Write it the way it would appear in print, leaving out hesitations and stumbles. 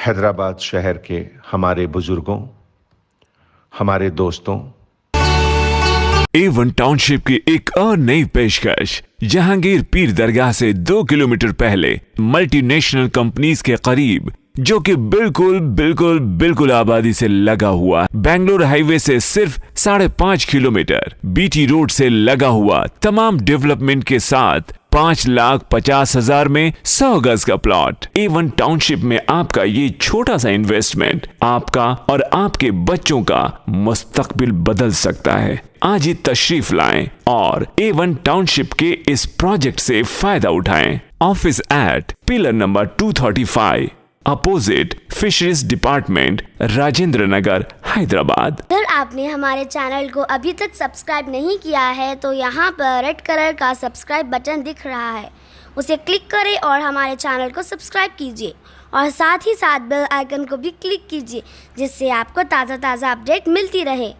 हैदराबाद शहर के हमारे बुजुर्गों, हमारे दोस्तों, A1 टाउनशिप की एक और नई पेशकश। जहांगीर पीर दरगाह से 2 किलोमीटर पहले मल्टीनेशनल कंपनीज के करीब, जो कि बिल्कुल आबादी से लगा हुआ, बेंगलोर हाईवे से सिर्फ 5.5 किलोमीटर, बीटी रोड से लगा हुआ, तमाम डेवलपमेंट के साथ 5,50,000 में 100 गज का प्लॉट। A1 टाउनशिप में आपका ये छोटा सा इन्वेस्टमेंट आपका और आपके बच्चों का मुस्तकबिल बदल सकता है। आज ही तशरीफ लाएं और A1 टाउनशिप के इस प्रोजेक्ट से फायदा उठाएं। Office at pillar number 235 opposite fisheries department, Rajendra Nagar, Hyderabad. अगर आपने हमारे चैनल को अभी तक सब्सक्राइब नहीं किया है तो यहाँ पर रेड कलर का सब्सक्राइब बटन दिख रहा है, उसे क्लिक करें और हमारे चैनल को सब्सक्राइब कीजिए और साथ ही साथ बेल आइकन को भी क्लिक कीजिए, जिससे आपको ताज़ा अपडेट मिलती रहे।